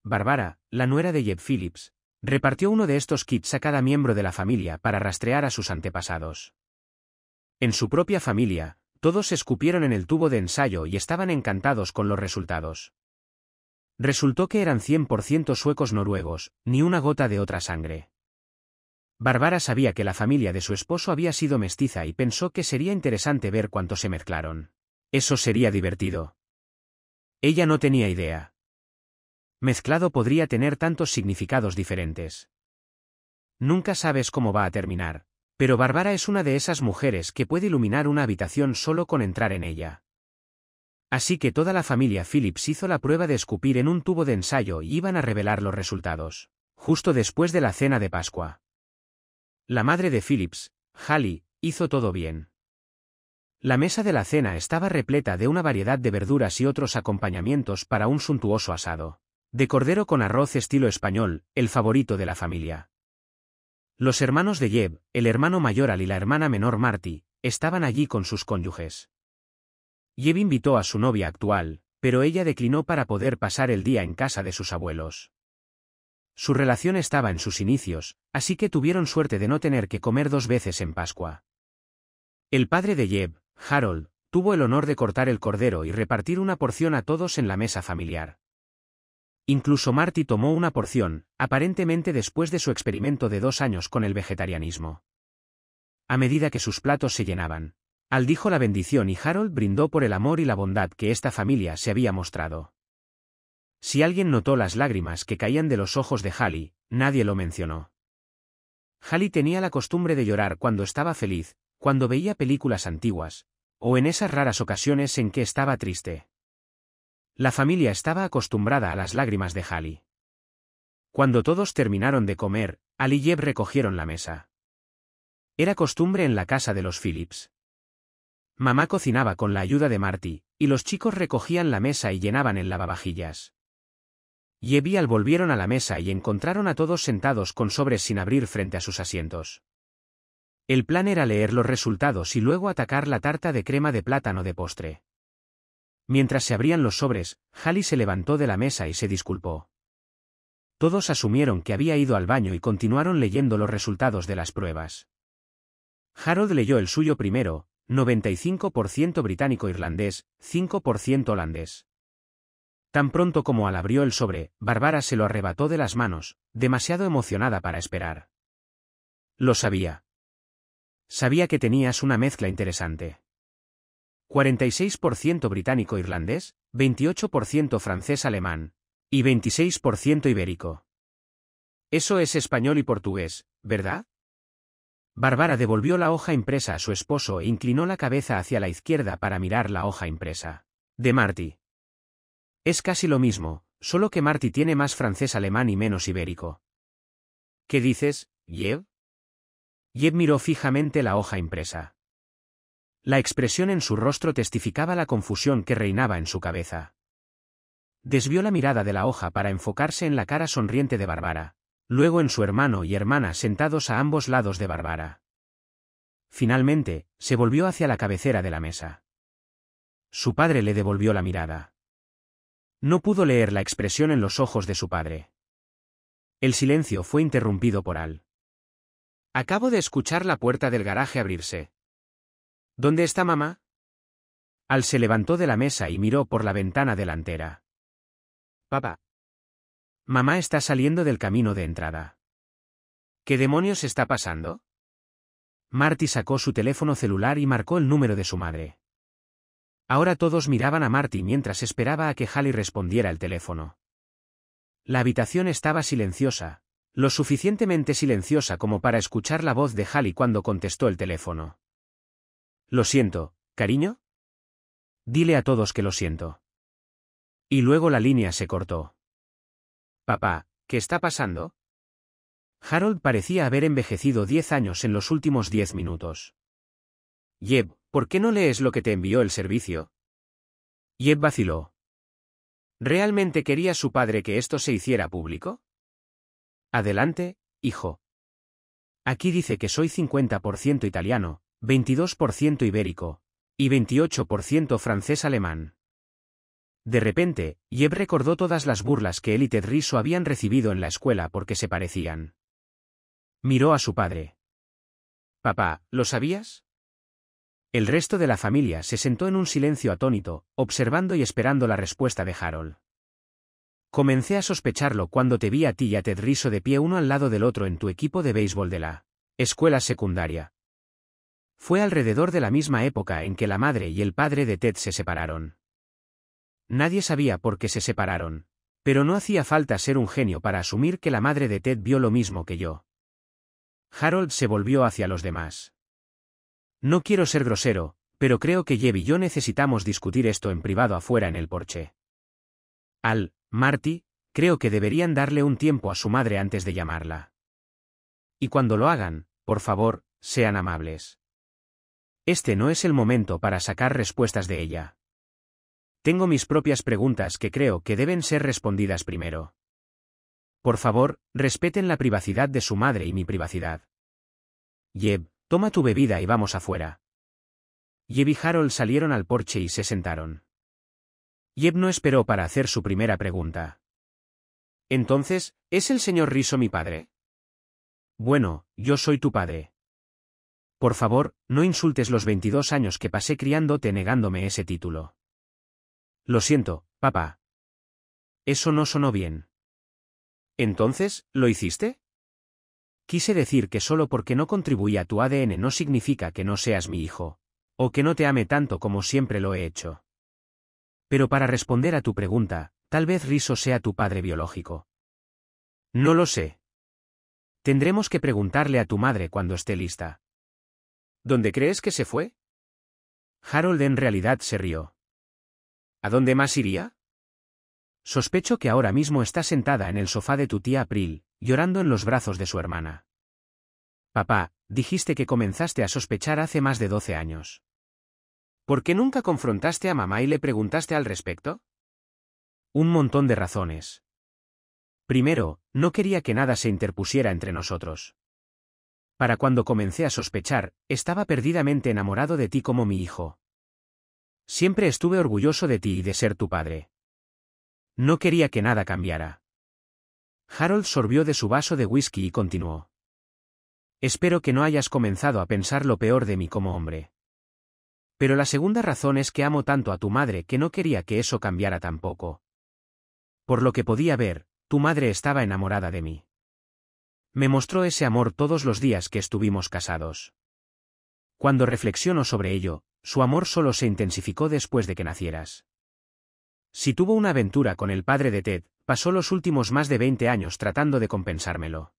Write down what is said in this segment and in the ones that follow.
Barbara, la nuera de Jeb Phillips, repartió uno de estos kits a cada miembro de la familia para rastrear a sus antepasados. En su propia familia, todos escupieron en el tubo de ensayo y estaban encantados con los resultados. Resultó que eran 100% suecos noruegos, ni una gota de otra sangre. Barbara sabía que la familia de su esposo había sido mestiza y pensó que sería interesante ver cuánto se mezclaron. Eso sería divertido. Ella no tenía idea. Mezclado podría tener tantos significados diferentes. Nunca sabes cómo va a terminar, pero Barbara es una de esas mujeres que puede iluminar una habitación solo con entrar en ella. Así que toda la familia Phillips hizo la prueba de escupir en un tubo de ensayo y iban a revelar los resultados, justo después de la cena de Pascua. La madre de Phillips, Hallie, hizo todo bien. La mesa de la cena estaba repleta de una variedad de verduras y otros acompañamientos para un suntuoso asado de cordero con arroz estilo español, el favorito de la familia. Los hermanos de Jeb, el hermano mayor Al y la hermana menor Marty, estaban allí con sus cónyuges. Jeb invitó a su novia actual, pero ella declinó para poder pasar el día en casa de sus abuelos. Su relación estaba en sus inicios, así que tuvieron suerte de no tener que comer 2 veces en Pascua. El padre de Jeb, Harold, tuvo el honor de cortar el cordero y repartir una porción a todos en la mesa familiar. Incluso Marty tomó una porción, aparentemente después de su experimento de 2 años con el vegetarianismo. A medida que sus platos se llenaban, Al dijo la bendición y Harold brindó por el amor y la bondad que esta familia se había mostrado. Si alguien notó las lágrimas que caían de los ojos de Hallie, nadie lo mencionó. Hallie tenía la costumbre de llorar cuando estaba feliz, cuando veía películas antiguas, o en esas raras ocasiones en que estaba triste. La familia estaba acostumbrada a las lágrimas de Hallie. Cuando todos terminaron de comer, Al y Jeb recogieron la mesa. Era costumbre en la casa de los Phillips. Mamá cocinaba con la ayuda de Marty, y los chicos recogían la mesa y llenaban el lavavajillas. Jeb y Al volvieron a la mesa y encontraron a todos sentados con sobres sin abrir frente a sus asientos. El plan era leer los resultados y luego atacar la tarta de crema de plátano de postre. Mientras se abrían los sobres, Hallie se levantó de la mesa y se disculpó. Todos asumieron que había ido al baño y continuaron leyendo los resultados de las pruebas. Harold leyó el suyo primero, 95% británico-irlandés, 5% holandés. Tan pronto como Al abrió el sobre, Barbara se lo arrebató de las manos, demasiado emocionada para esperar. Lo sabía. Sabía que tenías una mezcla interesante. 46% británico-irlandés, 28% francés-alemán, y 26% ibérico. Eso es español y portugués, ¿verdad? Barbara devolvió la hoja impresa a su esposo e inclinó la cabeza hacia la izquierda para mirar la hoja impresa de Marty. Es casi lo mismo, solo que Marty tiene más francés-alemán y menos ibérico. ¿Qué dices, Jeb? Jeb miró fijamente la hoja impresa. La expresión en su rostro testificaba la confusión que reinaba en su cabeza. Desvió la mirada de la hoja para enfocarse en la cara sonriente de Barbara, luego en su hermano y hermana sentados a ambos lados de Barbara. Finalmente, se volvió hacia la cabecera de la mesa. Su padre le devolvió la mirada. No pudo leer la expresión en los ojos de su padre. El silencio fue interrumpido por Al. Acabo de escuchar la puerta del garaje abrirse. ¿Dónde está mamá? Al se levantó de la mesa y miró por la ventana delantera. Papá. Mamá está saliendo del camino de entrada. ¿Qué demonios está pasando? Marty sacó su teléfono celular y marcó el número de su madre. Ahora todos miraban a Marty mientras esperaba a que Hallie respondiera el teléfono. La habitación estaba silenciosa, lo suficientemente silenciosa como para escuchar la voz de Hallie cuando contestó el teléfono. Lo siento, cariño. Dile a todos que lo siento. Y luego la línea se cortó. Papá, ¿qué está pasando? Harold parecía haber envejecido 10 años en los últimos 10 minutos. Jeb, ¿por qué no lees lo que te envió el servicio? Jeb vaciló. ¿Realmente quería su padre que esto se hiciera público? Adelante, hijo. Aquí dice que soy 50% italiano, 22% ibérico, y 28% francés-alemán. De repente, Jeb recordó todas las burlas que él y Ted Rizzo habían recibido en la escuela porque se parecían. Miró a su padre. «Papá, ¿lo sabías?» El resto de la familia se sentó en un silencio atónito, observando y esperando la respuesta de Harold. «Comencé a sospecharlo cuando te vi a ti y a Ted Rizzo de pie uno al lado del otro en tu equipo de béisbol de la escuela secundaria. Fue alrededor de la misma época en que la madre y el padre de Ted se separaron. Nadie sabía por qué se separaron, pero no hacía falta ser un genio para asumir que la madre de Ted vio lo mismo que yo». Harold se volvió hacia los demás. «No quiero ser grosero, pero creo que Jeb y yo necesitamos discutir esto en privado afuera en el porche. Marty, creo que deberían darle un tiempo a su madre antes de llamarla. Y cuando lo hagan, por favor, sean amables. Este no es el momento para sacar respuestas de ella. Tengo mis propias preguntas que creo que deben ser respondidas primero. Por favor, respeten la privacidad de su madre y mi privacidad. Jeb, toma tu bebida y vamos afuera». Jeb y Harold salieron al porche y se sentaron. Jeb no esperó para hacer su primera pregunta. «Entonces, ¿es el señor Rizzo mi padre?» «Bueno, yo soy tu padre. Por favor, no insultes los 22 años que pasé criándote negándome ese título». «Lo siento, papá. Eso no sonó bien». «¿Entonces, lo hiciste?» «Quise decir que solo porque no contribuí a tu ADN no significa que no seas mi hijo, o que no te ame tanto como siempre lo he hecho. Pero para responder a tu pregunta, tal vez Rizzo sea tu padre biológico». «No lo sé. Tendremos que preguntarle a tu madre cuando esté lista». «¿Dónde crees que se fue?» Harold en realidad se rió. «¿A dónde más iría?» «Sospecho que ahora mismo está sentada en el sofá de tu tía April, llorando en los brazos de su hermana». «Papá, dijiste que comenzaste a sospechar hace más de 12 años. ¿Por qué nunca confrontaste a mamá y le preguntaste al respecto?» «Un montón de razones. Primero, no quería que nada se interpusiera entre nosotros. Para cuando comencé a sospechar, estaba perdidamente enamorado de ti como mi hijo. Siempre estuve orgulloso de ti y de ser tu padre. No quería que nada cambiara». Harold sorbió de su vaso de whisky y continuó. «Espero que no hayas comenzado a pensar lo peor de mí como hombre. Pero la segunda razón es que amo tanto a tu madre que no quería que eso cambiara tampoco. Por lo que podía ver, tu madre estaba enamorada de mí. Me mostró ese amor todos los días que estuvimos casados. Cuando reflexiono sobre ello, su amor solo se intensificó después de que nacieras. Si tuvo una aventura con el padre de Ted, pasó los últimos más de 20 años tratando de compensármelo.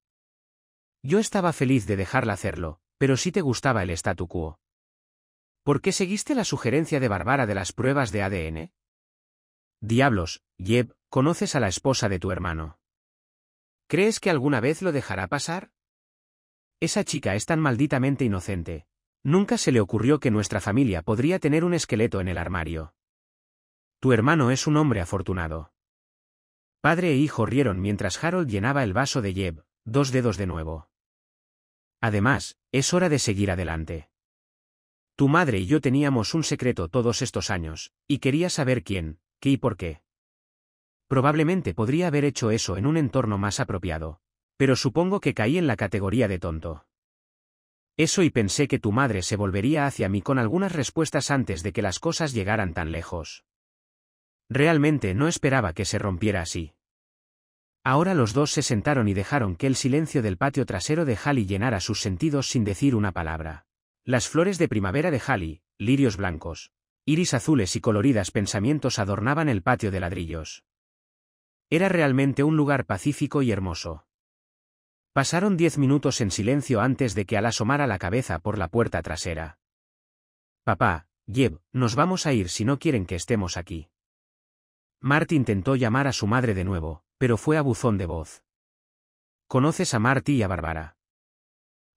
Yo estaba feliz de dejarla hacerlo, pero sí te gustaba el statu quo. ¿Por qué seguiste la sugerencia de Barbara de las pruebas de ADN? Diablos, Jeb, conoces a la esposa de tu hermano. ¿Crees que alguna vez lo dejará pasar? Esa chica es tan malditamente inocente. Nunca se le ocurrió que nuestra familia podría tener un esqueleto en el armario. Tu hermano es un hombre afortunado». Padre e hijo rieron mientras Harold llenaba el vaso de Jeb, 2 dedos de nuevo. «Además, es hora de seguir adelante. Tu madre y yo teníamos un secreto todos estos años, y quería saber quién, qué y por qué. Probablemente podría haber hecho eso en un entorno más apropiado, pero supongo que caí en la categoría de tonto. Eso y pensé que tu madre se volvería hacia mí con algunas respuestas antes de que las cosas llegaran tan lejos. Realmente no esperaba que se rompiera así». Ahora los dos se sentaron y dejaron que el silencio del patio trasero de Hallie llenara sus sentidos sin decir una palabra. Las flores de primavera de Hallie, lirios blancos, iris azules y coloridas pensamientos adornaban el patio de ladrillos. Era realmente un lugar pacífico y hermoso. Pasaron 10 minutos en silencio antes de que Al asomara la cabeza por la puerta trasera. «Papá, Jeb, nos vamos a ir si no quieren que estemos aquí». Marty intentó llamar a su madre de nuevo, pero fue a buzón de voz. «¿Conoces a Marty y a Barbara?»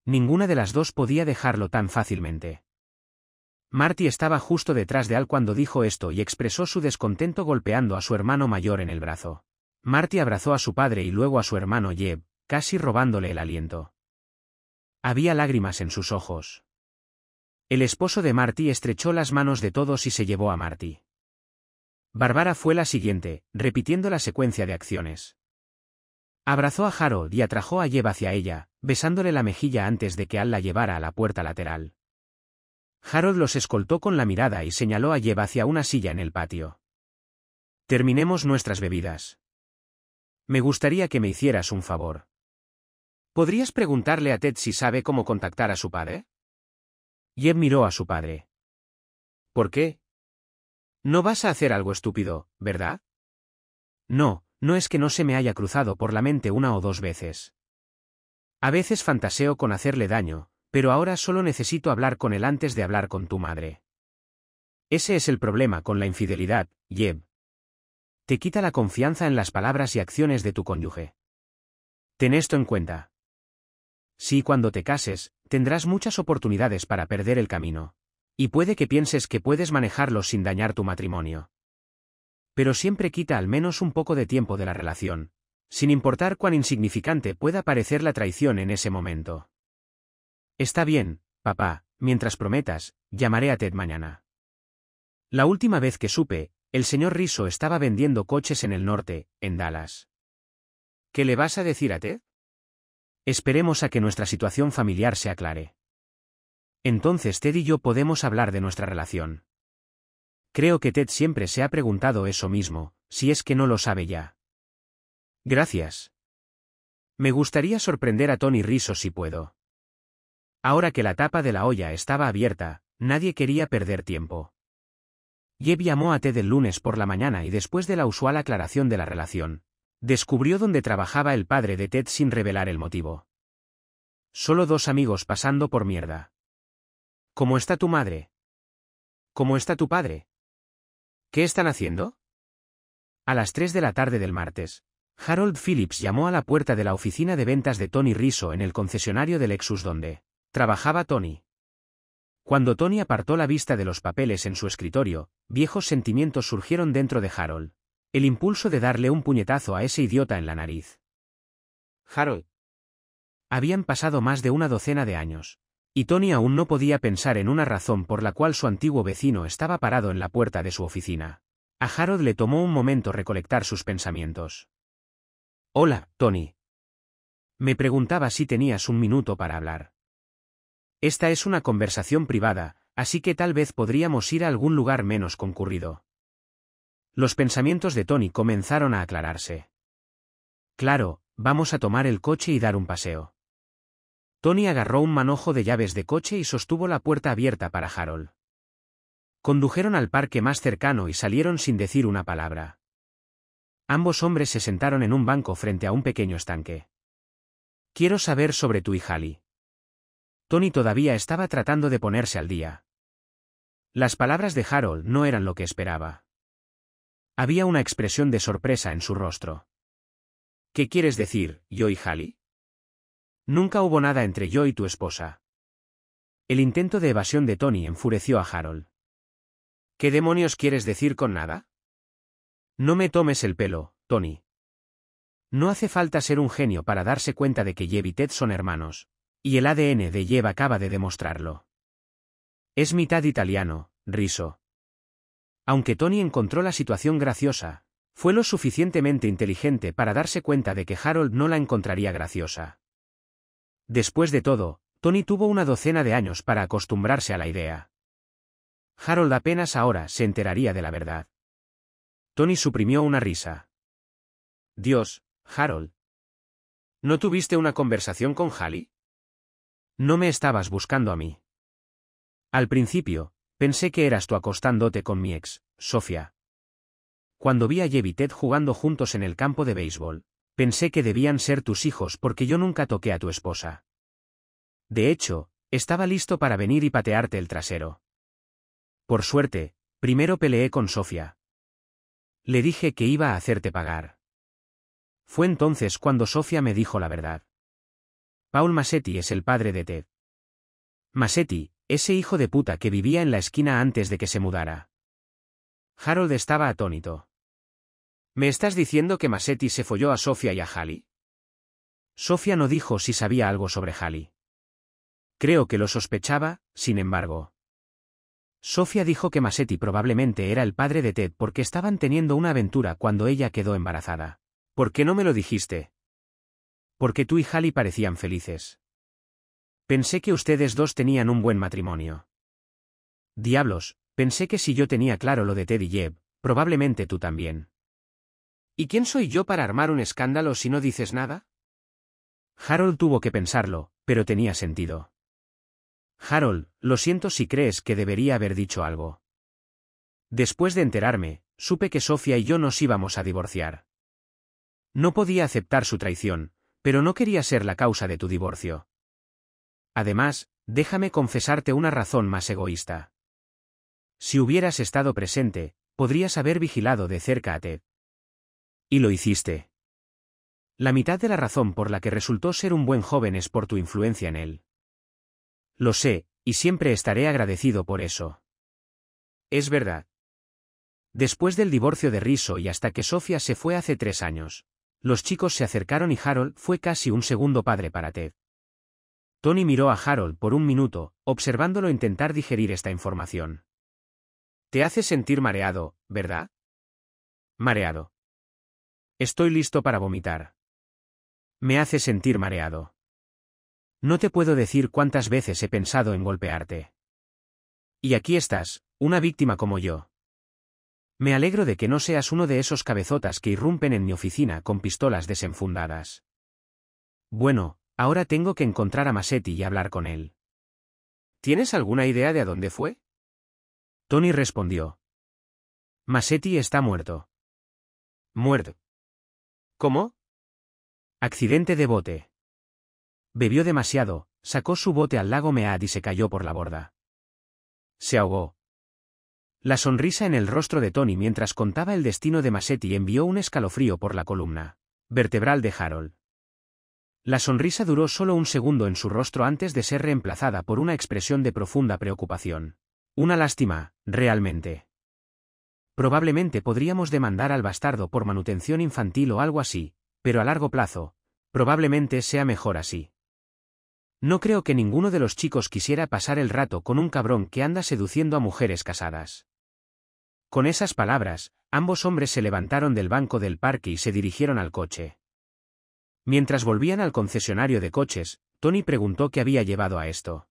Ninguna de las dos podía dejarlo tan fácilmente. Marty estaba justo detrás de Al cuando dijo esto y expresó su descontento golpeando a su hermano mayor en el brazo. Marty abrazó a su padre y luego a su hermano Jeb, casi robándole el aliento. Había lágrimas en sus ojos. El esposo de Marty estrechó las manos de todos y se llevó a Marty. Bárbara fue la siguiente, repitiendo la secuencia de acciones. Abrazó a Harold y atrajo a Jeb hacia ella, besándole la mejilla antes de que Al la llevara a la puerta lateral. Harold los escoltó con la mirada y señaló a Jeb hacia una silla en el patio. Terminemos nuestras bebidas. Me gustaría que me hicieras un favor. ¿Podrías preguntarle a Ted si sabe cómo contactar a su padre? Jeb miró a su padre. ¿Por qué? No vas a hacer algo estúpido, ¿verdad? No, no es que no se me haya cruzado por la mente una o dos veces. A veces fantaseo con hacerle daño, pero ahora solo necesito hablar con él antes de hablar con tu madre. Ese es el problema con la infidelidad, Jeb. Te quita la confianza en las palabras y acciones de tu cónyuge. Ten esto en cuenta. Sí, cuando te cases, tendrás muchas oportunidades para perder el camino. Y puede que pienses que puedes manejarlos sin dañar tu matrimonio. Pero siempre quita al menos un poco de tiempo de la relación, sin importar cuán insignificante pueda parecer la traición en ese momento. Está bien, papá, mientras prometas, llamaré a Ted mañana. La última vez que supe, el señor Rizzo estaba vendiendo coches en el norte, en Dallas. ¿Qué le vas a decir a Ted? Esperemos a que nuestra situación familiar se aclare. Entonces Ted y yo podemos hablar de nuestra relación. Creo que Ted siempre se ha preguntado eso mismo, si es que no lo sabe ya. Gracias. Me gustaría sorprender a Tony Rizzo si puedo. Ahora que la tapa de la olla estaba abierta, nadie quería perder tiempo. Jeb llamó a Ted el lunes por la mañana y después de la usual aclaración de la relación, descubrió dónde trabajaba el padre de Ted sin revelar el motivo. Solo dos amigos pasando por mierda. ¿Cómo está tu madre? ¿Cómo está tu padre? ¿Qué están haciendo? A las 3 de la tarde del martes, Harold Phillips llamó a la puerta de la oficina de ventas de Tony Rizzo en el concesionario de Lexus donde trabajaba Tony. Cuando Tony apartó la vista de los papeles en su escritorio, viejos sentimientos surgieron dentro de Harold. El impulso de darle un puñetazo a ese idiota en la nariz. Harold. Habían pasado más de una docena de años, y Tony aún no podía pensar en una razón por la cual su antiguo vecino estaba parado en la puerta de su oficina. A Harold le tomó un momento recolectar sus pensamientos. Hola, Tony. Me preguntaba si tenías un minuto para hablar. Esta es una conversación privada, así que tal vez podríamos ir a algún lugar menos concurrido. Los pensamientos de Tony comenzaron a aclararse. Claro, vamos a tomar el coche y dar un paseo. Tony agarró un manojo de llaves de coche y sostuvo la puerta abierta para Harold. Condujeron al parque más cercano y salieron sin decir una palabra. Ambos hombres se sentaron en un banco frente a un pequeño estanque. Quiero saber sobre tu hija Lee. Tony todavía estaba tratando de ponerse al día. Las palabras de Harold no eran lo que esperaba. Había una expresión de sorpresa en su rostro. ¿Qué quieres decir, yo y Hallie? Nunca hubo nada entre yo y tu esposa. El intento de evasión de Tony enfureció a Harold. ¿Qué demonios quieres decir con nada? No me tomes el pelo, Tony. No hace falta ser un genio para darse cuenta de que Jeb y Ted son hermanos, y el ADN de Jeb acaba de demostrarlo. Es mitad italiano, Rizzo. Aunque Tony encontró la situación graciosa, fue lo suficientemente inteligente para darse cuenta de que Harold no la encontraría graciosa. Después de todo, Tony tuvo una docena de años para acostumbrarse a la idea. Harold apenas ahora se enteraría de la verdad. Tony suprimió una risa. Dios, Harold. ¿No tuviste una conversación con Hallie? No me estabas buscando a mí. Al principio, pensé que eras tú acostándote con mi ex, Sofía. Cuando vi a Jeb y Ted jugando juntos en el campo de béisbol, pensé que debían ser tus hijos porque yo nunca toqué a tu esposa. De hecho, estaba listo para venir y patearte el trasero. Por suerte, primero peleé con Sofía. Le dije que iba a hacerte pagar. Fue entonces cuando Sofía me dijo la verdad. Paul Masetti es el padre de Ted. Masetti, ese hijo de puta que vivía en la esquina antes de que se mudara. Harold estaba atónito. ¿Me estás diciendo que Masetti se folló a Sofía y a Hallie? Sofía no dijo si sabía algo sobre Hallie. Creo que lo sospechaba, sin embargo. Sofía dijo que Masetti probablemente era el padre de Ted porque estaban teniendo una aventura cuando ella quedó embarazada. ¿Por qué no me lo dijiste? Porque tú y Hallie parecían felices. Pensé que ustedes dos tenían un buen matrimonio. Diablos, pensé que si yo tenía claro lo de Ted y Jeb, probablemente tú también. ¿Y quién soy yo para armar un escándalo si no dices nada? Harold tuvo que pensarlo, pero tenía sentido. Harold, lo siento si crees que debería haber dicho algo. Después de enterarme, supe que Sofía y yo nos íbamos a divorciar. No podía aceptar su traición, pero no quería ser la causa de tu divorcio. Además, déjame confesarte una razón más egoísta. Si hubieras estado presente, podrías haber vigilado de cerca a Ted. Y lo hiciste. La mitad de la razón por la que resultó ser un buen joven es por tu influencia en él. Lo sé, y siempre estaré agradecido por eso. Es verdad. Después del divorcio de Rizzo y hasta que Sofía se fue hace 3 años, los chicos se acercaron y Harold fue casi un segundo padre para Ted. Tony miró a Harold por un minuto, observándolo intentar digerir esta información. Te hace sentir mareado, ¿verdad? Mareado. Estoy listo para vomitar. Me hace sentir mareado. No te puedo decir cuántas veces he pensado en golpearte. Y aquí estás, una víctima como yo. Me alegro de que no seas uno de esos cabezotas que irrumpen en mi oficina con pistolas desenfundadas. Bueno, ahora tengo que encontrar a Masetti y hablar con él. ¿Tienes alguna idea de a dónde fue? Tony respondió. Masetti está muerto. ¿Muerto? ¿Cómo? Accidente de bote. Bebió demasiado, sacó su bote al lago Mead y se cayó por la borda. Se ahogó. La sonrisa en el rostro de Tony mientras contaba el destino de Masetti envió un escalofrío por la columna vertebral de Harold. La sonrisa duró solo un segundo en su rostro antes de ser reemplazada por una expresión de profunda preocupación. Una lástima, realmente. Probablemente podríamos demandar al bastardo por manutención infantil o algo así, pero a largo plazo, probablemente sea mejor así. No creo que ninguno de los chicos quisiera pasar el rato con un cabrón que anda seduciendo a mujeres casadas. Con esas palabras, ambos hombres se levantaron del banco del parque y se dirigieron al coche. Mientras volvían al concesionario de coches, Tony preguntó qué había llevado a esto.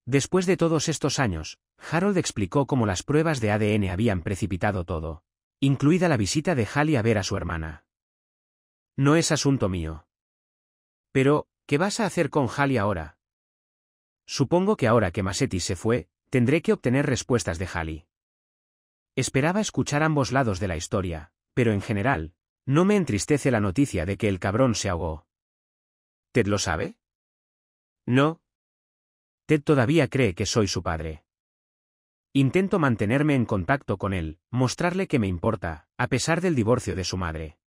Después de todos estos años, Harold explicó cómo las pruebas de ADN habían precipitado todo, incluida la visita de Hallie a ver a su hermana. No es asunto mío. Pero, ¿qué vas a hacer con Hallie ahora? Supongo que ahora que Masetti se fue, tendré que obtener respuestas de Hallie. Esperaba escuchar ambos lados de la historia, pero en general, no me entristece la noticia de que el cabrón se ahogó. ¿Ted lo sabe? No. Ted todavía cree que soy su padre. Intento mantenerme en contacto con él, mostrarle que me importa, a pesar del divorcio de su madre.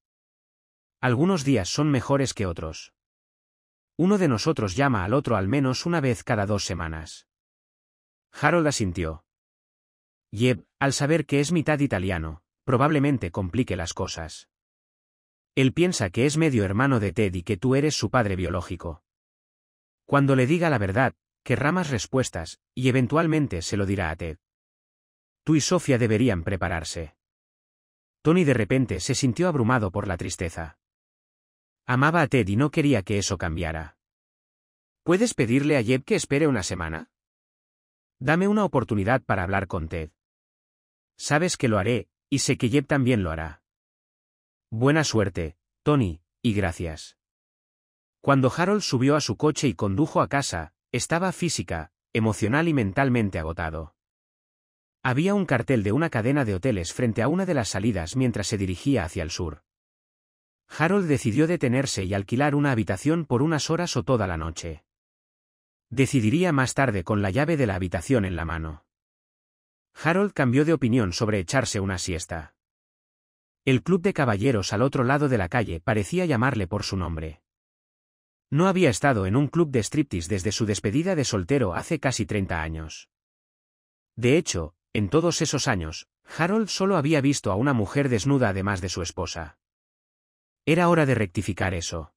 Algunos días son mejores que otros. Uno de nosotros llama al otro al menos una vez cada 2 semanas. Harold asintió. Jeb, al saber que es mitad italiano, probablemente complique las cosas. Él piensa que es medio hermano de Ted y que tú eres su padre biológico. Cuando le diga la verdad, querrá más respuestas, y eventualmente se lo dirá a Ted. Tú y Sofía deberían prepararse. Tony de repente se sintió abrumado por la tristeza. Amaba a Ted y no quería que eso cambiara. ¿Puedes pedirle a Jeb que espere una semana? Dame una oportunidad para hablar con Ted. Sabes que lo haré, y sé que Jeb también lo hará. Buena suerte, Tony, y gracias. Cuando Harold subió a su coche y condujo a casa, estaba física, emocional y mentalmente agotado. Había un cartel de una cadena de hoteles frente a una de las salidas mientras se dirigía hacia el sur. Harold decidió detenerse y alquilar una habitación por unas horas o toda la noche. Decidiría más tarde con la llave de la habitación en la mano. Harold cambió de opinión sobre echarse una siesta. El club de caballeros al otro lado de la calle parecía llamarle por su nombre. No había estado en un club de striptease desde su despedida de soltero hace casi 30 años. De hecho, en todos esos años, Harold solo había visto a una mujer desnuda además de su esposa. Era hora de rectificar eso.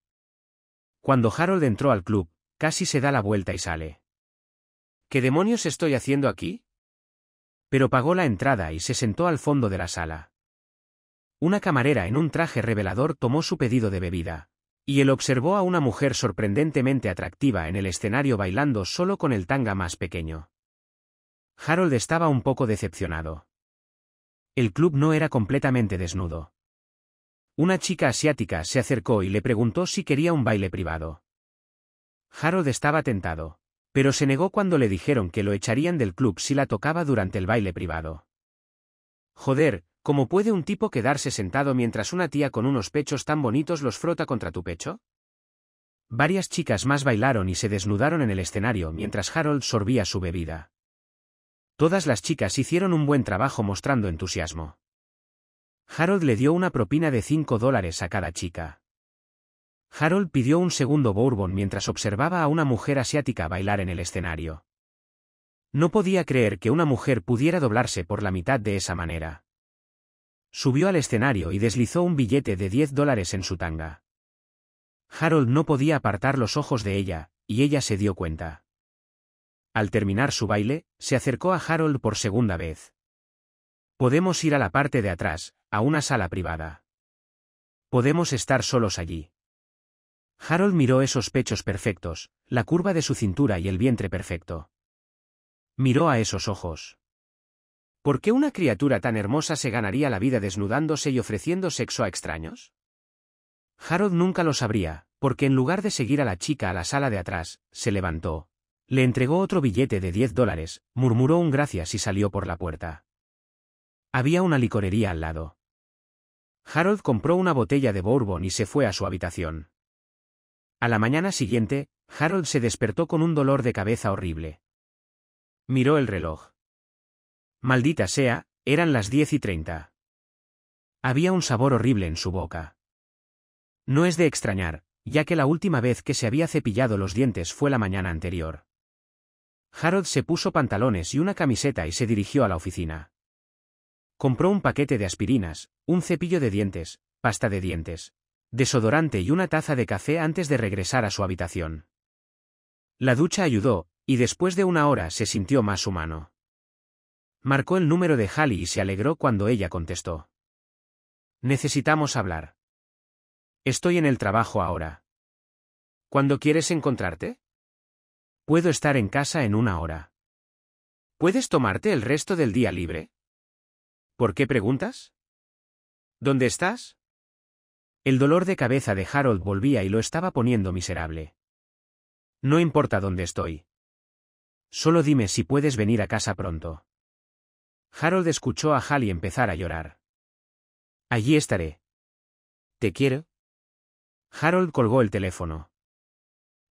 Cuando Harold entró al club, casi se da la vuelta y sale. ¿Qué demonios estoy haciendo aquí? Pero pagó la entrada y se sentó al fondo de la sala. Una camarera en un traje revelador tomó su pedido de bebida, y él observó a una mujer sorprendentemente atractiva en el escenario bailando solo con el tanga más pequeño. Harold estaba un poco decepcionado. El club no era completamente desnudo. Una chica asiática se acercó y le preguntó si quería un baile privado. Harold estaba tentado, pero se negó cuando le dijeron que lo echarían del club si la tocaba durante el baile privado. Joder, ¿cómo puede un tipo quedarse sentado mientras una tía con unos pechos tan bonitos los frota contra tu pecho? Varias chicas más bailaron y se desnudaron en el escenario mientras Harold sorbía su bebida. Todas las chicas hicieron un buen trabajo mostrando entusiasmo. Harold le dio una propina de $5 a cada chica. Harold pidió un segundo bourbon mientras observaba a una mujer asiática bailar en el escenario. No podía creer que una mujer pudiera doblarse por la mitad de esa manera. Subió al escenario y deslizó un billete de $10 en su tanga. Harold no podía apartar los ojos de ella, y ella se dio cuenta. Al terminar su baile, se acercó a Harold por segunda vez. Podemos ir a la parte de atrás, a una sala privada. Podemos estar solos allí. Harold miró esos pechos perfectos, la curva de su cintura y el vientre perfecto. Miró a esos ojos. ¿Por qué una criatura tan hermosa se ganaría la vida desnudándose y ofreciendo sexo a extraños? Harold nunca lo sabría, porque en lugar de seguir a la chica a la sala de atrás, se levantó. Le entregó otro billete de $10, murmuró un gracias y salió por la puerta. Había una licorería al lado. Harold compró una botella de bourbon y se fue a su habitación. A la mañana siguiente, Harold se despertó con un dolor de cabeza horrible. Miró el reloj. Maldita sea, eran las 10:30. Había un sabor horrible en su boca. No es de extrañar, ya que la última vez que se había cepillado los dientes fue la mañana anterior. Harold se puso pantalones y una camiseta y se dirigió a la oficina. Compró un paquete de aspirinas, un cepillo de dientes, pasta de dientes, desodorante y una taza de café antes de regresar a su habitación. La ducha ayudó, y después de una hora se sintió más humano. Marcó el número de Hallie y se alegró cuando ella contestó. Necesitamos hablar. Estoy en el trabajo ahora. ¿Cuándo quieres encontrarte? Puedo estar en casa en una hora. ¿Puedes tomarte el resto del día libre? ¿Por qué preguntas? ¿Dónde estás? El dolor de cabeza de Harold volvía y lo estaba poniendo miserable. No importa dónde estoy. Solo dime si puedes venir a casa pronto. Harold escuchó a Hallie empezar a llorar. Allí estaré. ¿Te quiero? Harold colgó el teléfono.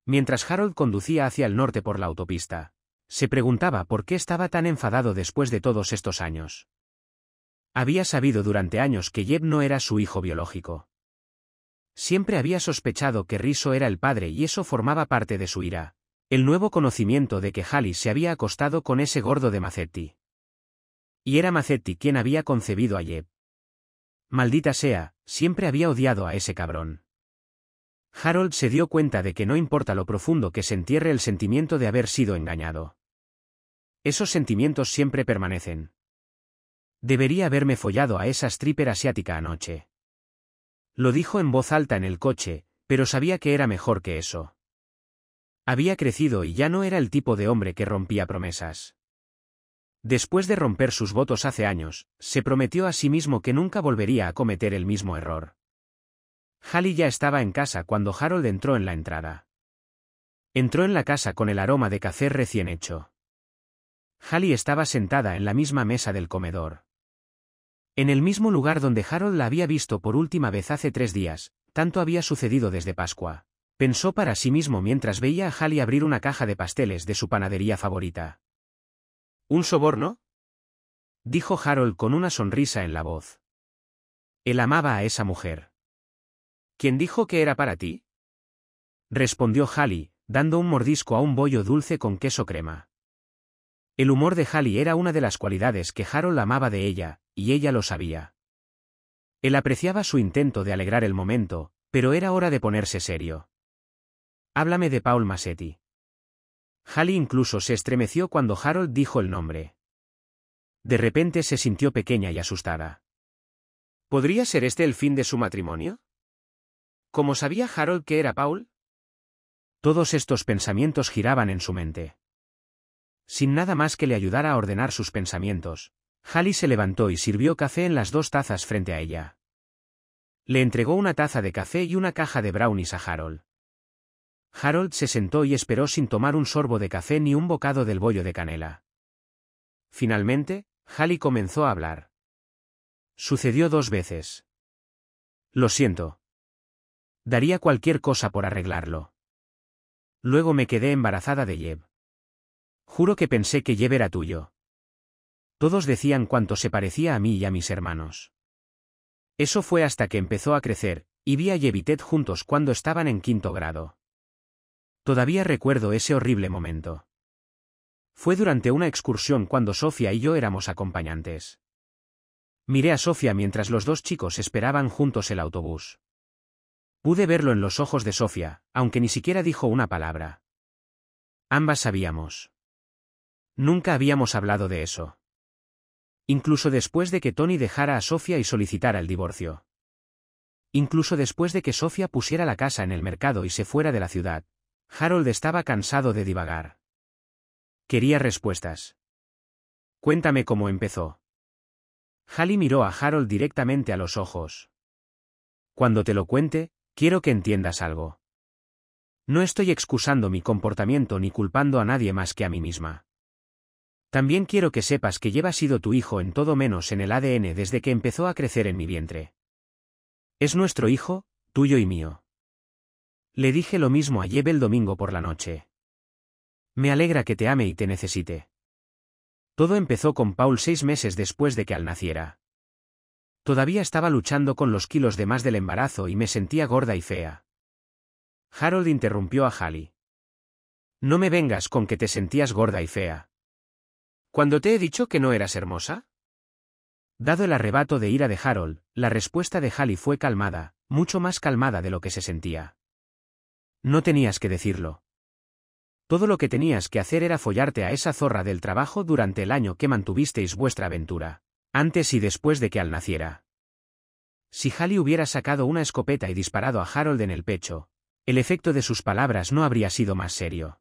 Mientras Harold conducía hacia el norte por la autopista, se preguntaba por qué estaba tan enfadado después de todos estos años. Había sabido durante años que Jeb no era su hijo biológico. Siempre había sospechado que Rizzo era el padre y eso formaba parte de su ira, el nuevo conocimiento de que Hallie se había acostado con ese gordo de Mazzetti. Y era Mazzetti quien había concebido a Jeb. Maldita sea, siempre había odiado a ese cabrón. Harold se dio cuenta de que no importa lo profundo que se entierre el sentimiento de haber sido engañado. Esos sentimientos siempre permanecen. Debería haberme follado a esa stripper asiática anoche. Lo dijo en voz alta en el coche, pero sabía que era mejor que eso. Había crecido y ya no era el tipo de hombre que rompía promesas. Después de romper sus votos hace años, se prometió a sí mismo que nunca volvería a cometer el mismo error. Hallie ya estaba en casa cuando Harold entró en la entrada. Entró en la casa con el aroma de café recién hecho. Hallie estaba sentada en la misma mesa del comedor. En el mismo lugar donde Harold la había visto por última vez hace 3 días, tanto había sucedido desde Pascua. Pensó para sí mismo mientras veía a Hallie abrir una caja de pasteles de su panadería favorita. ¿Un soborno?, dijo Harold con una sonrisa en la voz. Él amaba a esa mujer. ¿Quién dijo que era para ti?, respondió Hallie, dando un mordisco a un bollo dulce con queso crema. El humor de Hallie era una de las cualidades que Harold amaba de ella, y ella lo sabía. Él apreciaba su intento de alegrar el momento, pero era hora de ponerse serio. Háblame de Paul Mazzetti. Hallie incluso se estremeció cuando Harold dijo el nombre. De repente se sintió pequeña y asustada. ¿Podría ser este el fin de su matrimonio? ¿Cómo sabía Harold que era Paul? Todos estos pensamientos giraban en su mente. Sin nada más que le ayudara a ordenar sus pensamientos, Hallie se levantó y sirvió café en las 2 tazas frente a ella. Le entregó una taza de café y una caja de brownies a Harold. Harold se sentó y esperó sin tomar un sorbo de café ni un bocado del bollo de canela. Finalmente, Hallie comenzó a hablar. Sucedió 2 veces. Lo siento. Daría cualquier cosa por arreglarlo. Luego me quedé embarazada de Jeb. Juro que pensé que Jeb era tuyo. Todos decían cuánto se parecía a mí y a mis hermanos. Eso fue hasta que empezó a crecer, y vi a Jeb y Ted juntos cuando estaban en 5º grado. Todavía recuerdo ese horrible momento. Fue durante una excursión cuando Sofía y yo éramos acompañantes. Miré a Sofía mientras los 2 chicos esperaban juntos el autobús. Pude verlo en los ojos de Sofía, aunque ni siquiera dijo una palabra. Ambas sabíamos. Nunca habíamos hablado de eso. Incluso después de que Tony dejara a Sofía y solicitara el divorcio. Incluso después de que Sofía pusiera la casa en el mercado y se fuera de la ciudad, Harold estaba cansado de divagar. Quería respuestas. Cuéntame cómo empezó. Hallie miró a Harold directamente a los ojos. Cuando te lo cuente, quiero que entiendas algo. No estoy excusando mi comportamiento ni culpando a nadie más que a mí misma. También quiero que sepas que Jeb ha sido tu hijo en todo menos en el ADN desde que empezó a crecer en mi vientre. Es nuestro hijo, tuyo y mío. Le dije lo mismo a Jeb el domingo por la noche. Me alegra que te ame y te necesite. Todo empezó con Paul 6 meses después de que Al naciera. Todavía estaba luchando con los kilos de más del embarazo y me sentía gorda y fea. Harold interrumpió a Hallie. No me vengas con que te sentías gorda y fea. ¿Cuándo te he dicho que no eras hermosa? Dado el arrebato de ira de Harold, la respuesta de Hallie fue calmada, mucho más calmada de lo que se sentía. No tenías que decirlo. Todo lo que tenías que hacer era follarte a esa zorra del trabajo durante el año que mantuvisteis vuestra aventura, antes y después de que Al naciera. Si Hallie hubiera sacado una escopeta y disparado a Harold en el pecho, el efecto de sus palabras no habría sido más serio.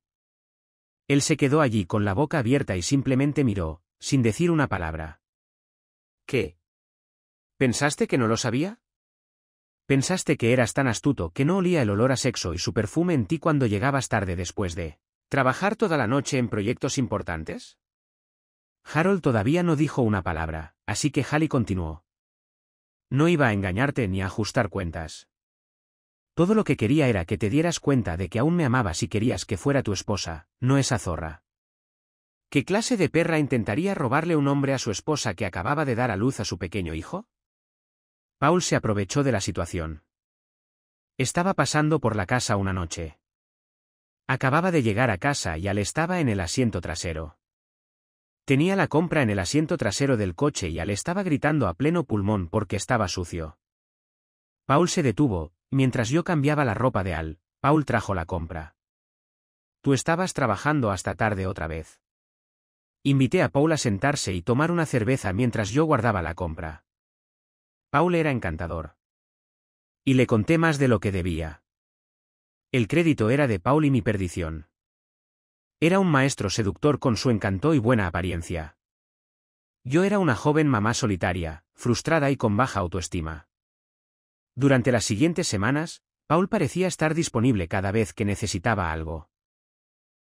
Él se quedó allí con la boca abierta y simplemente miró, sin decir una palabra. ¿Qué? ¿Pensaste que no lo sabía? ¿Pensaste que eras tan astuto que no olía el olor a sexo y su perfume en ti cuando llegabas tarde después de trabajar toda la noche en proyectos importantes? Harold todavía no dijo una palabra, así que Hallie continuó. No iba a engañarte ni a ajustar cuentas. Todo lo que quería era que te dieras cuenta de que aún me amabas y querías que fuera tu esposa, no esa zorra. ¿Qué clase de perra intentaría robarle un hombre a su esposa que acababa de dar a luz a su pequeño hijo? Paul se aprovechó de la situación. Estaba pasando por la casa una noche. Acababa de llegar a casa y Al estaba en el asiento trasero. Tenía la compra en el asiento trasero del coche y Al estaba gritando a pleno pulmón porque estaba sucio. Paul se detuvo, mientras yo cambiaba la ropa de Al, Paul trajo la compra. Tú estabas trabajando hasta tarde otra vez. Invité a Paul a sentarse y tomar una cerveza mientras yo guardaba la compra. Paul era encantador. Y le conté más de lo que debía. El crédito era de Paul y mi perdición. Era un maestro seductor con su encanto y buena apariencia. Yo era una joven mamá solitaria, frustrada y con baja autoestima. Durante las siguientes semanas, Paul parecía estar disponible cada vez que necesitaba algo.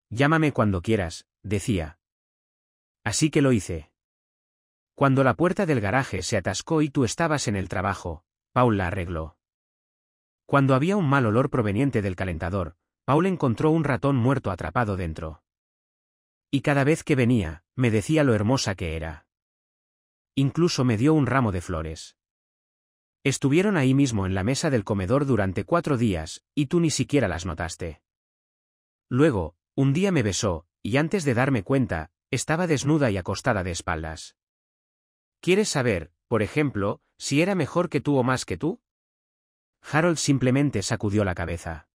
Llámame cuando quieras, decía. Así que lo hice. Cuando la puerta del garaje se atascó y tú estabas en el trabajo, Paul la arregló. Cuando había un mal olor proveniente del calentador, Paul encontró un ratón muerto atrapado dentro. Y cada vez que venía, me decía lo hermosa que era. Incluso me dio un ramo de flores. Estuvieron ahí mismo en la mesa del comedor durante 4 días, y tú ni siquiera las notaste. Luego, un día me besó, y antes de darme cuenta, estaba desnuda y acostada de espaldas. ¿Quieres saber, por ejemplo, si era mejor que tú o más que tú? Harold simplemente sacudió la cabeza.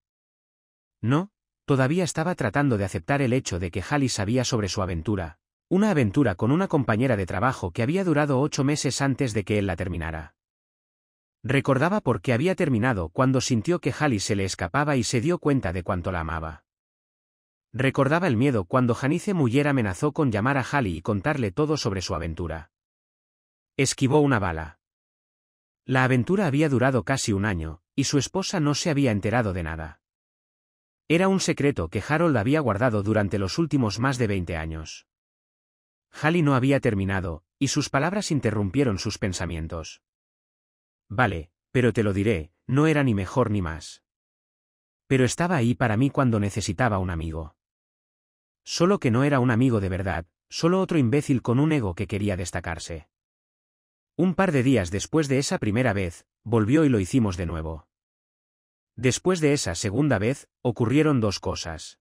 No, todavía estaba tratando de aceptar el hecho de que Hallie sabía sobre su aventura, Una aventura con una compañera de trabajo que había durado 8 meses antes de que él la terminara. Recordaba por qué había terminado cuando sintió que Hallie se le escapaba y se dio cuenta de cuánto la amaba. Recordaba el miedo cuando Janice Muller amenazó con llamar a Hallie y contarle todo sobre su aventura. Esquivó una bala. La aventura había durado casi un año, y su esposa no se había enterado de nada. Era un secreto que Harold había guardado durante los últimos más de 20 años. Hallie no había terminado, y sus palabras interrumpieron sus pensamientos. Vale, pero te lo diré, no era ni mejor ni más. Pero estaba ahí para mí cuando necesitaba un amigo. Solo que no era un amigo de verdad, solo otro imbécil con un ego que quería destacarse. Un par de días después de esa primera vez, volvió y lo hicimos de nuevo. Después de esa segunda vez, ocurrieron 2 cosas.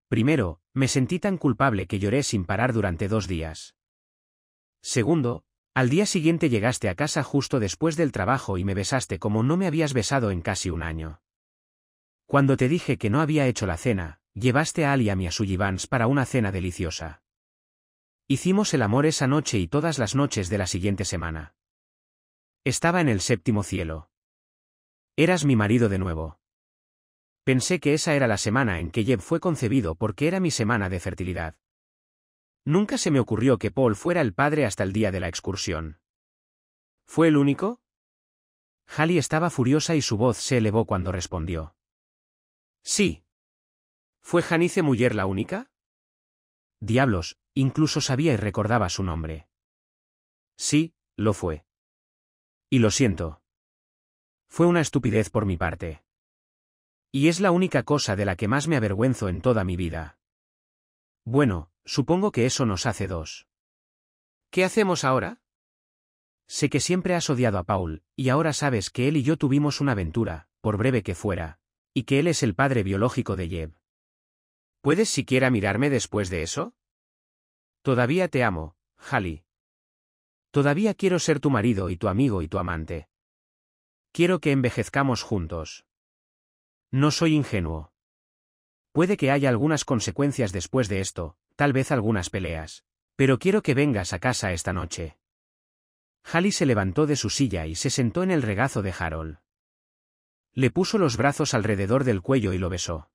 Primero, me sentí tan culpable que lloré sin parar durante 2 días. Segundo, al día siguiente llegaste a casa justo después del trabajo y me besaste como no me habías besado en casi un año. Cuando te dije que no había hecho la cena, llevaste a Ali y a mí a Sullivans para una cena deliciosa. Hicimos el amor esa noche y todas las noches de la siguiente semana. Estaba en el 7º cielo. Eras mi marido de nuevo. Pensé que esa era la semana en que Jeb fue concebido porque era mi semana de fertilidad. Nunca se me ocurrió que Paul fuera el padre hasta el día de la excursión. ¿Fue el único? Hallie estaba furiosa y su voz se elevó cuando respondió. Sí. ¿Fue Janice Muller la única? Diablos, incluso sabía y recordaba su nombre. Sí, lo fue. Y lo siento. Fue una estupidez por mi parte. Y es la única cosa de la que más me avergüenzo en toda mi vida. Bueno, supongo que eso nos hace 2. ¿Qué hacemos ahora? Sé que siempre has odiado a Paul, y ahora sabes que él y yo tuvimos una aventura, por breve que fuera, y que él es el padre biológico de Jeb. ¿Puedes siquiera mirarme después de eso? Todavía te amo, Hallie. Todavía quiero ser tu marido y tu amigo y tu amante. Quiero que envejezcamos juntos. No soy ingenuo. Puede que haya algunas consecuencias después de esto, tal vez algunas peleas. Pero quiero que vengas a casa esta noche. Hallie se levantó de su silla y se sentó en el regazo de Harold. Le puso los brazos alrededor del cuello y lo besó.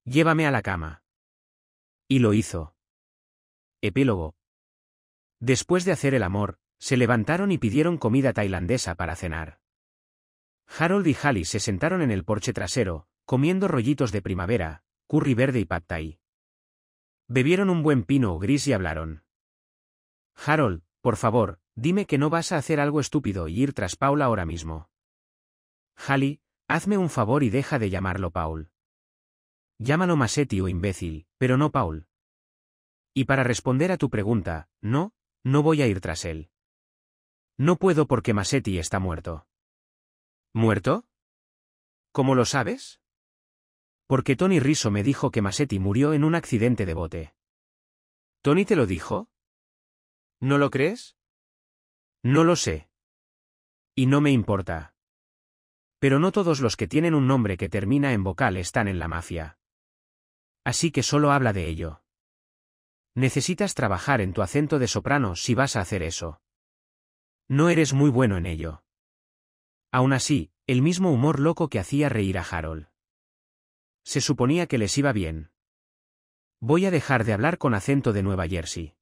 Llévame a la cama. Y lo hizo. Epílogo. Después de hacer el amor, se levantaron y pidieron comida tailandesa para cenar. Harold y Hallie se sentaron en el porche trasero, comiendo rollitos de primavera, curry verde y pad thai. Bebieron un buen pino gris y hablaron. Harold, por favor, dime que no vas a hacer algo estúpido y ir tras Paul ahora mismo. Hallie, hazme un favor y deja de llamarlo Paul. Llámalo Masetti o imbécil, pero no Paul. Y para responder a tu pregunta, no voy a ir tras él. No puedo porque Masetti está muerto. ¿Muerto? ¿Cómo lo sabes? Porque Tony Rizzo me dijo que Masetti murió en un accidente de bote. ¿Tony te lo dijo? ¿No lo crees? No lo sé. Y no me importa. Pero no todos los que tienen un nombre que termina en vocal están en la mafia. Así que solo habla de ello. Necesitas trabajar en tu acento de soprano si vas a hacer eso. No eres muy bueno en ello. Aún así, el mismo humor loco que hacía reír a Harold. Se suponía que les iba bien. Voy a dejar de hablar con acento de Nueva Jersey.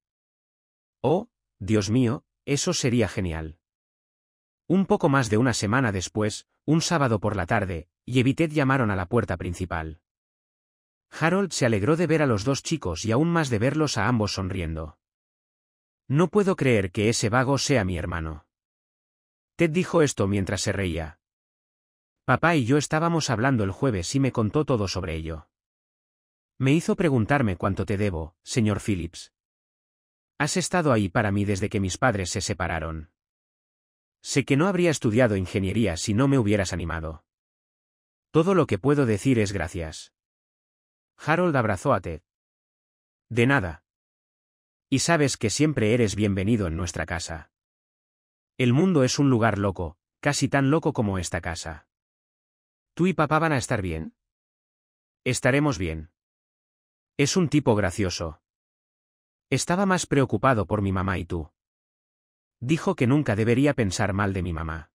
Oh, Dios mío, eso sería genial. Un poco más de una semana después, un sábado por la tarde, Jeb y Ted llamaron a la puerta principal. Harold se alegró de ver a los 2 chicos y aún más de verlos a ambos sonriendo. No puedo creer que ese vago sea mi hermano. Ted dijo esto mientras se reía. Papá y yo estábamos hablando el jueves y me contó todo sobre ello. Me hizo preguntarme cuánto te debo, señor Phillips. Has estado ahí para mí desde que mis padres se separaron. Sé que no habría estudiado ingeniería si no me hubieras animado. Todo lo que puedo decir es gracias. Harold abrazó a Ted. De nada. Y sabes que siempre eres bienvenido en nuestra casa. El mundo es un lugar loco, casi tan loco como esta casa. ¿Tú y papá van a estar bien? Estaremos bien. Es un tipo gracioso. Estaba más preocupado por mi mamá y tú. Dijo que nunca debería pensar mal de mi mamá.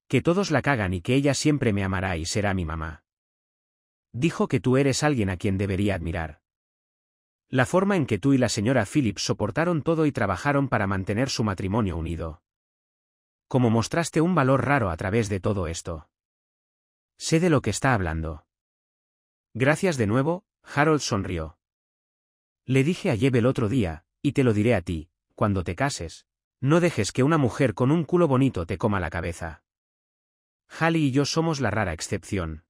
Que todos la cagan y que ella siempre me amará y será mi mamá. Dijo que tú eres alguien a quien debería admirar. La forma en que tú y la señora Phillips soportaron todo y trabajaron para mantener su matrimonio unido. Como mostraste un valor raro a través de todo esto. Sé de lo que está hablando. Gracias de nuevo, Harold sonrió. Le dije a Jeb el otro día, y te lo diré a ti, cuando te cases, no dejes que una mujer con un culo bonito te coma la cabeza. Hallie y yo somos la rara excepción.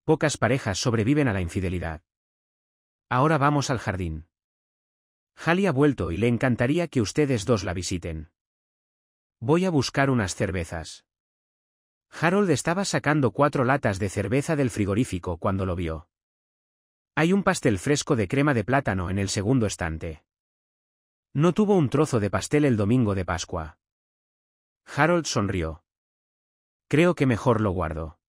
Pocas parejas sobreviven a la infidelidad. Ahora vamos al jardín. Hallie ha vuelto y le encantaría que ustedes dos la visiten. Voy a buscar unas cervezas. Harold estaba sacando 4 latas de cerveza del frigorífico cuando lo vio. Hay un pastel fresco de crema de plátano en el segundo estante. No tuvo un trozo de pastel el domingo de Pascua. Harold sonrió. Creo que mejor lo guardo.